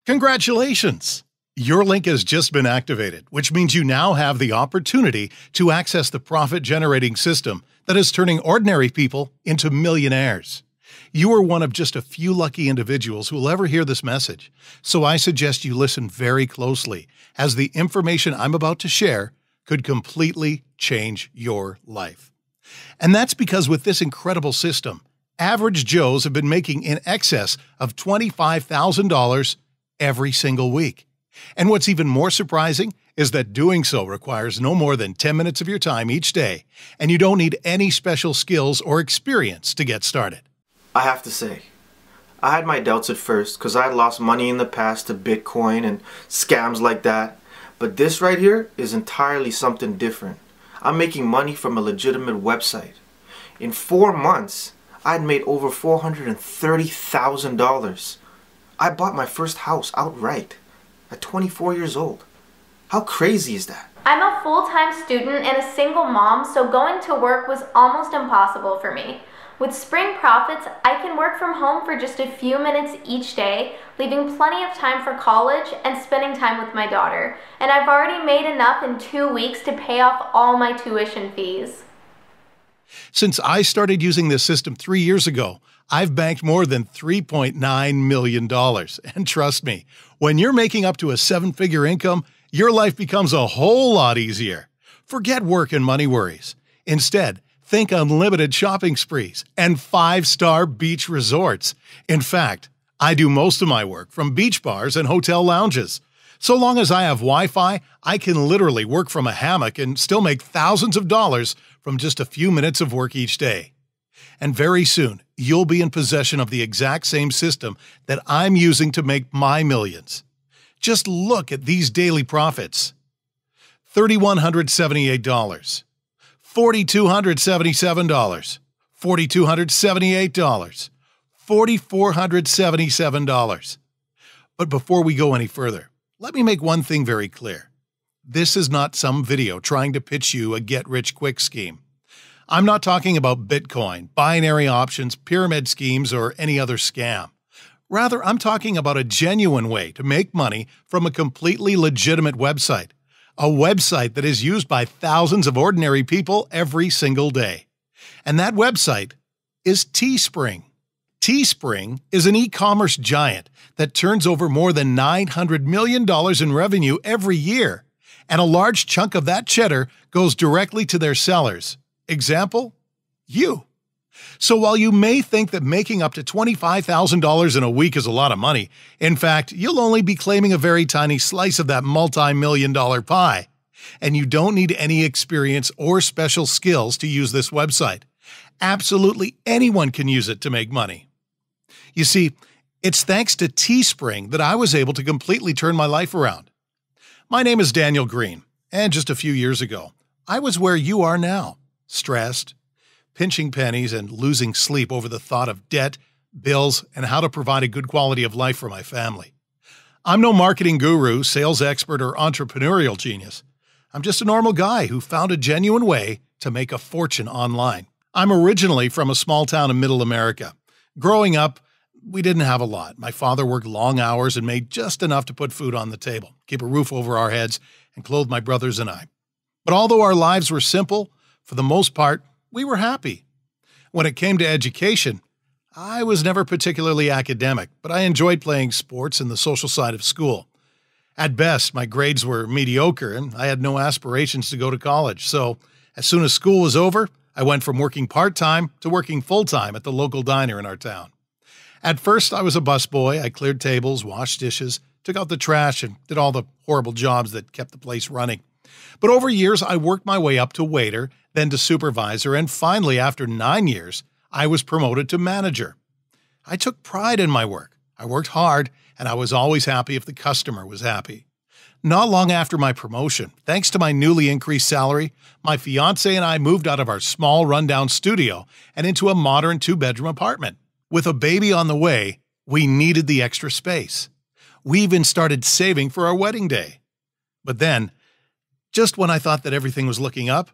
Congratulations! Your link has just been activated, which means you now have the opportunity to access the profit-generating system that is turning ordinary people into millionaires. You are one of just a few lucky individuals who will ever hear this message, so I suggest you listen very closely, as the information I'm about to share could completely change your life. And that's because with this incredible system, average Joes have been making in excess of $25,000 every single week. And what's even more surprising is that doing so requires no more than 10 minutes of your time each day, and you don't need any special skills or experience to get started. I have to say, I had my doubts at first because I had lost money in the past to Bitcoin and scams like that. But this right here is entirely something different. I'm making money from a legitimate website. In 4 months, I'd made over $430,000. I bought my first house outright at 24 years old. How crazy is that? I'm a full-time student and a single mom, so going to work was almost impossible for me. With Spring Profits, I can work from home for just a few minutes each day, leaving plenty of time for college and spending time with my daughter. And I've already made enough in 2 weeks to pay off all my tuition fees. Since I started using this system 3 years ago, I've banked more than $3.9 million. And trust me, when you're making up to a 7-figure income, your life becomes a whole lot easier. Forget work and money worries. Instead, think unlimited shopping sprees and 5-star beach resorts. In fact, I do most of my work from beach bars and hotel lounges. So long as I have Wi-Fi, I can literally work from a hammock and still make thousands of dollars from just a few minutes of work each day. And very soon, you'll be in possession of the exact same system that I'm using to make my millions. Just look at these daily profits. $3,178, $4,277, $4,278, $4,477. But before we go any further, let me make one thing very clear. This is not some video trying to pitch you a get-rich-quick scheme. I'm not talking about Bitcoin, binary options, pyramid schemes, or any other scam. Rather, I'm talking about a genuine way to make money from a completely legitimate website. A website that is used by thousands of ordinary people every single day. And that website is Teespring. Teespring is an e-commerce giant that turns over more than $900 million in revenue every year. And a large chunk of that cheddar goes directly to their sellers. Example, you. So while you may think that making up to $25,000 in a week is a lot of money, in fact, you'll only be claiming a very tiny slice of that multi-million-dollar pie. And you don't need any experience or special skills to use this website. Absolutely anyone can use it to make money. You see, it's thanks to Teespring that I was able to completely turn my life around. My name is Daniel Green, and just a few years ago, I was where you are now. Stressed, pinching pennies, and losing sleep over the thought of debt, bills, and how to provide a good quality of life for my family. I'm no marketing guru, sales expert, or entrepreneurial genius. I'm just a normal guy who found a genuine way to make a fortune online. I'm originally from a small town in Middle America. Growing up, we didn't have a lot. My father worked long hours and made just enough to put food on the table, keep a roof over our heads, and clothe my brothers and I. But although our lives were simple, for the most part, we were happy. When it came to education, I was never particularly academic, but I enjoyed playing sports and the social side of school. At best, my grades were mediocre, and I had no aspirations to go to college. So, as soon as school was over, I went from working part-time to working full-time at the local diner in our town. At first, I was a busboy. I cleared tables, washed dishes, took out the trash, and did all the horrible jobs that kept the place running. But over years, I worked my way up to waiter, then to supervisor, and finally, after 9 years, I was promoted to manager. I took pride in my work. I worked hard, and I was always happy if the customer was happy. Not long after my promotion, thanks to my newly increased salary, my fiancé and I moved out of our small rundown studio and into a modern 2-bedroom apartment. With a baby on the way, we needed the extra space. We even started saving for our wedding day. But then, just when I thought that everything was looking up,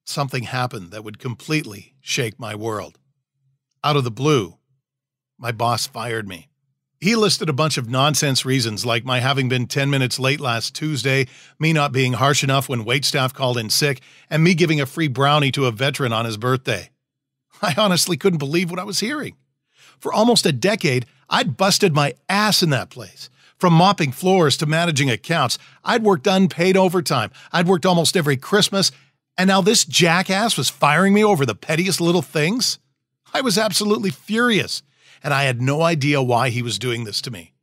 something happened that would completely shake my world. Out of the blue, my boss fired me. He listed a bunch of nonsense reasons, like my having been 10 minutes late last Tuesday, me not being harsh enough when waitstaff called in sick, and me giving a free brownie to a veteran on his birthday. I honestly couldn't believe what I was hearing. For almost a decade, I'd busted my ass in that place. From mopping floors to managing accounts, I'd worked unpaid overtime. I'd worked almost every Christmas, and now this jackass was firing me over the pettiest little things? I was absolutely furious, and I had no idea why he was doing this to me.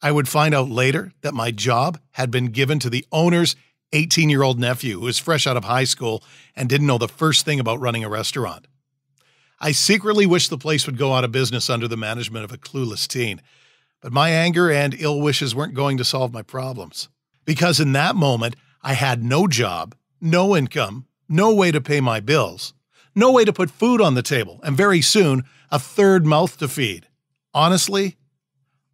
I would find out later that my job had been given to the owner's 18-year-old nephew who was fresh out of high school and didn't know the first thing about running a restaurant. I secretly wished the place would go out of business under the management of a clueless teen, but my anger and ill wishes weren't going to solve my problems. Because in that moment, I had no job, no income, no way to pay my bills, no way to put food on the table, and very soon, a third mouth to feed. Honestly,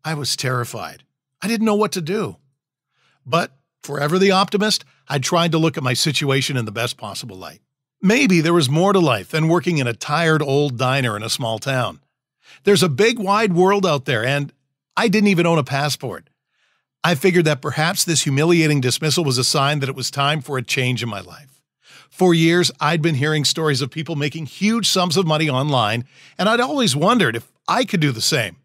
I was terrified. I didn't know what to do. But, forever the optimist, I tried to look at my situation in the best possible light. Maybe there was more to life than working in a tired old diner in a small town. There's a big wide world out there, and I didn't even own a passport. I figured that perhaps this humiliating dismissal was a sign that it was time for a change in my life. For years, I'd been hearing stories of people making huge sums of money online, and I'd always wondered if I could do the same.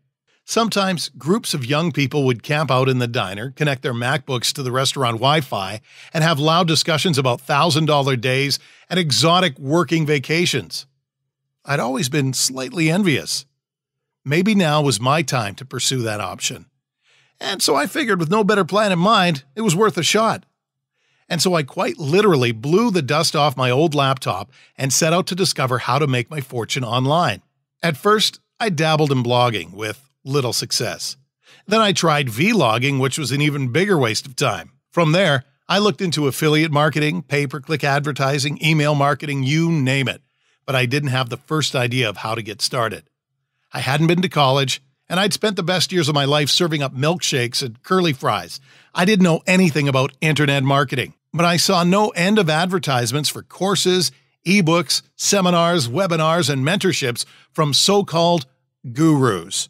Sometimes, groups of young people would camp out in the diner, connect their MacBooks to the restaurant Wi-Fi, and have loud discussions about $1,000 days and exotic working vacations. I'd always been slightly envious. Maybe now was my time to pursue that option. And so I figured with no better plan in mind, it was worth a shot. And so I quite literally blew the dust off my old laptop and set out to discover how to make my fortune online. At first, I dabbled in blogging with little success. Then I tried vlogging, which was an even bigger waste of time. From there, I looked into affiliate marketing, pay-per-click advertising, email marketing, you name it. But I didn't have the first idea of how to get started. I hadn't been to college, and I'd spent the best years of my life serving up milkshakes and curly fries. I didn't know anything about internet marketing, but I saw no end of advertisements for courses, ebooks, seminars, webinars, and mentorships from so-called gurus.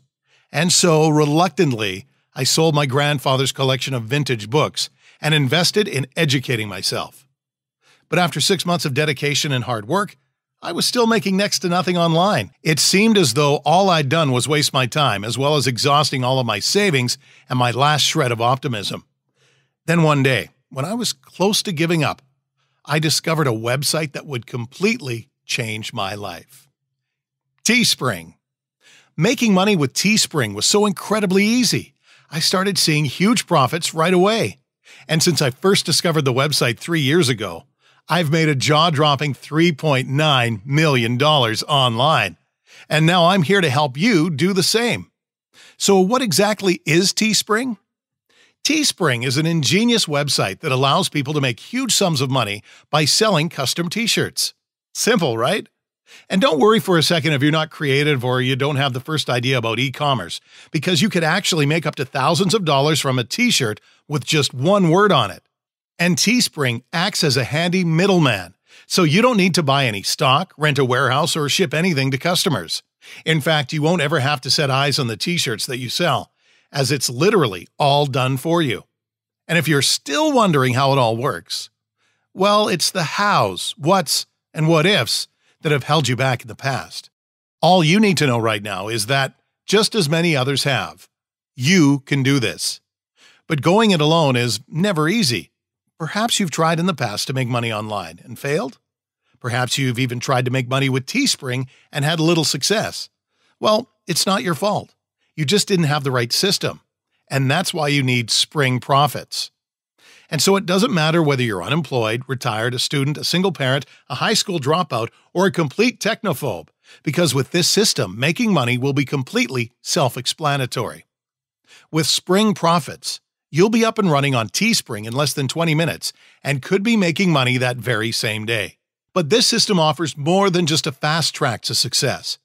And so, reluctantly, I sold my grandfather's collection of vintage books and invested in educating myself. But after 6 months of dedication and hard work, I was still making next to nothing online. It seemed as though all I'd done was waste my time, as well as exhausting all of my savings and my last shred of optimism. Then one day, when I was close to giving up, I discovered a website that would completely change my life. Teespring. Making money with Teespring was so incredibly easy. I started seeing huge profits right away. And since I first discovered the website 3 years ago, I've made a jaw-dropping $3.9 million online. And now I'm here to help you do the same. So what exactly is Teespring? Teespring is an ingenious website that allows people to make huge sums of money by selling custom t-shirts. Simple, right? And don't worry for a second if you're not creative or you don't have the first idea about e-commerce, because you could actually make up to thousands of dollars from a t-shirt with just one word on it. And Teespring acts as a handy middleman, so you don't need to buy any stock, rent a warehouse, or ship anything to customers. In fact, you won't ever have to set eyes on the t-shirts that you sell, as it's literally all done for you. And if you're still wondering how it all works, well, it's the hows, whats, and what ifs that have held you back in the past. All you need to know right now is that, just as many others have, you can do this. But going it alone is never easy. Perhaps you've tried in the past to make money online and failed. Perhaps you've even tried to make money with Teespring and had little success. Well, it's not your fault. You just didn't have the right system. And that's why you need Spring Profits. And so it doesn't matter whether you're unemployed, retired, a student, a single parent, a high school dropout, or a complete technophobe, because with this system, making money will be completely self-explanatory. With Spring Profits, you'll be up and running on Teespring in less than 20 minutes and could be making money that very same day. But this system offers more than just a fast track to success.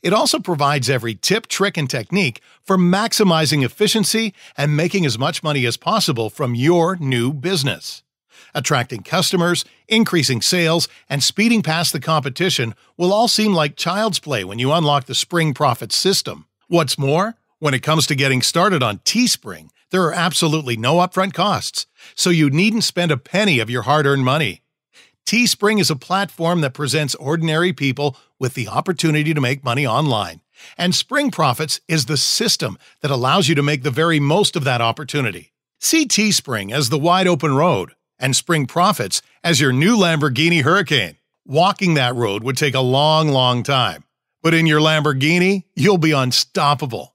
It also provides every tip, trick, and technique for maximizing efficiency and making as much money as possible from your new business. Attracting customers, increasing sales, and speeding past the competition will all seem like child's play when you unlock the Spring Profits system. What's more, When it comes to getting started on Teespring, there are absolutely no upfront costs, so you needn't spend a penny of your hard-earned money. Teespring is a platform that presents ordinary people with the opportunity to make money online, and Spring Profits is the system that allows you to make the very most of that opportunity. See Teespring as the wide-open road, and Spring Profits as your new Lamborghini Hurricane. Walking that road would take a long, long time, but in your Lamborghini, you'll be unstoppable.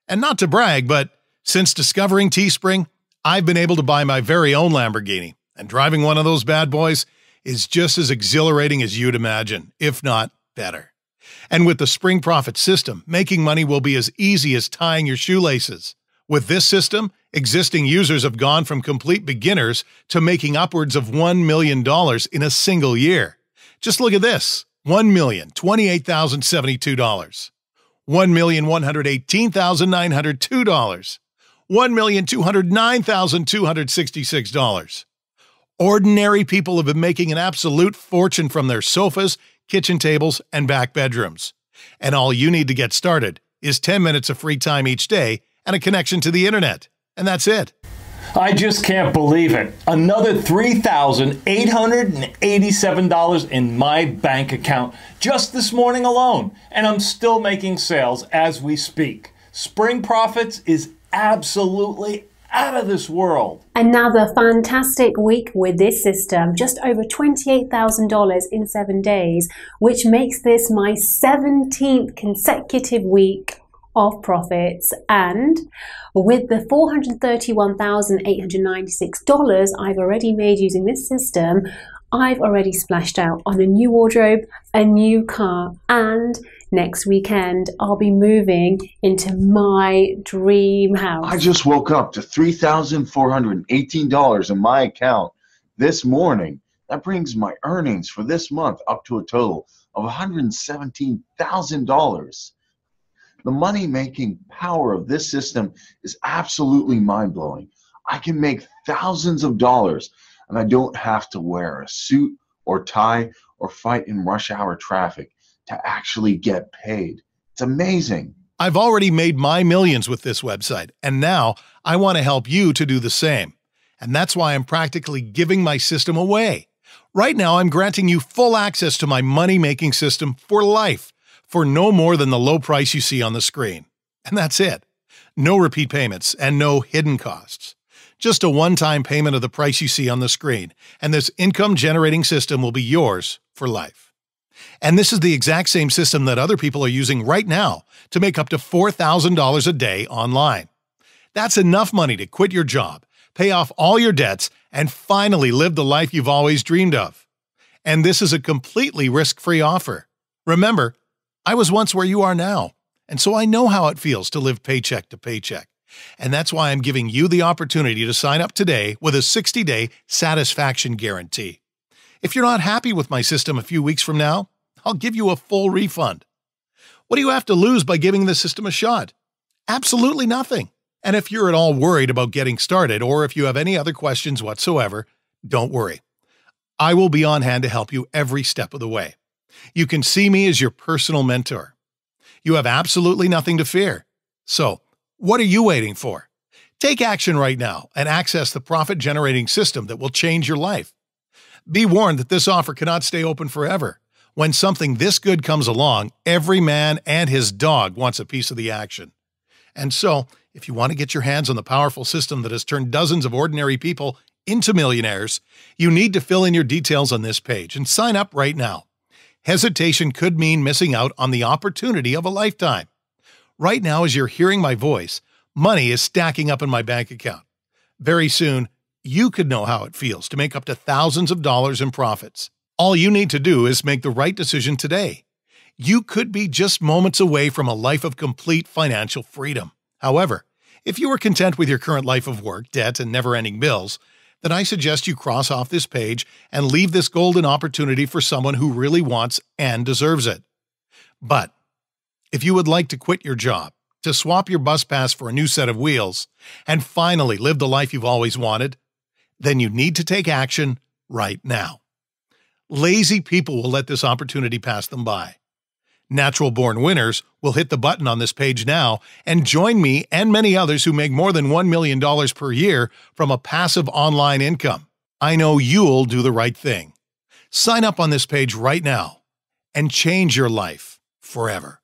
And not to brag, but since discovering Teespring, I've been able to buy my very own Lamborghini, and driving one of those bad boys is just as exhilarating as you'd imagine, if not better. And with the Spring Profit system, making money will be as easy as tying your shoelaces. With this system, existing users have gone from complete beginners to making upwards of $1 million in a single year. Just look at this: $1,028,072, $1,118,902, $1,209,266. Ordinary people have been making an absolute fortune from their sofas, kitchen tables, and back bedrooms. And all you need to get started is 10 minutes of free time each day and a connection to the internet. And that's it. I just can't believe it. Another $3,887 in my bank account just this morning alone. And I'm still making sales as we speak. Spring Profits is absolutely out of this world. Another fantastic week with this system, just over $28,000 in 7 days, which makes this my 17th consecutive week of profits. And with the $431,896 I've already made using this system, I've already splashed out on a new wardrobe, a new car, and next weekend I'll be moving into my dream house. I just woke up to $3,418 in my account this morning. That brings my earnings for this month up to a total of $117,000. The money-making power of this system is absolutely mind-blowing. I can make thousands of dollars, and I don't have to wear a suit or tie or fight in rush hour traffic to actually get paid. It's amazing. I've already made my millions with this website, and now I want to help you to do the same. And that's why I'm practically giving my system away. Right now, I'm granting you full access to my money-making system for life, for no more than the low price you see on the screen. And that's it. No repeat payments and no hidden costs. Just a one-time payment of the price you see on the screen, and this income-generating system will be yours for life. And this is the exact same system that other people are using right now to make up to $4,000 a day online. That's enough money to quit your job, pay off all your debts, and finally live the life you've always dreamed of. And this is a completely risk-free offer. Remember, I was once where you are now, and so I know how it feels to live paycheck to paycheck. And that's why I'm giving you the opportunity to sign up today with a 60-day satisfaction guarantee. If you're not happy with my system a few weeks from now, I'll give you a full refund. What do you have to lose by giving the system a shot? Absolutely nothing. And if you're at all worried about getting started, or if you have any other questions whatsoever, don't worry. I will be on hand to help you every step of the way. You can see me as your personal mentor. You have absolutely nothing to fear. So, what are you waiting for? Take action right now and access the profit-generating system that will change your life. Be warned that this offer cannot stay open forever. When something this good comes along, every man and his dog wants a piece of the action. And so, if you want to get your hands on the powerful system that has turned dozens of ordinary people into millionaires, you need to fill in your details on this page and sign up right now. Hesitation could mean missing out on the opportunity of a lifetime. Right now, as you're hearing my voice, money is stacking up in my bank account. Very soon, you could know how it feels to make up to thousands of dollars in profits. All you need to do is make the right decision today. You could be just moments away from a life of complete financial freedom. However, if you are content with your current life of work, debt, and never-ending bills, then I suggest you cross off this page and leave this golden opportunity for someone who really wants and deserves it. But if you would like to quit your job, to swap your bus pass for a new set of wheels, and finally live the life you've always wanted, then you need to take action right now. Lazy people will let this opportunity pass them by. Natural-born winners will hit the button on this page now and join me and many others who make more than $1 million per year from a passive online income. I know you'll do the right thing. Sign up on this page right now and change your life forever.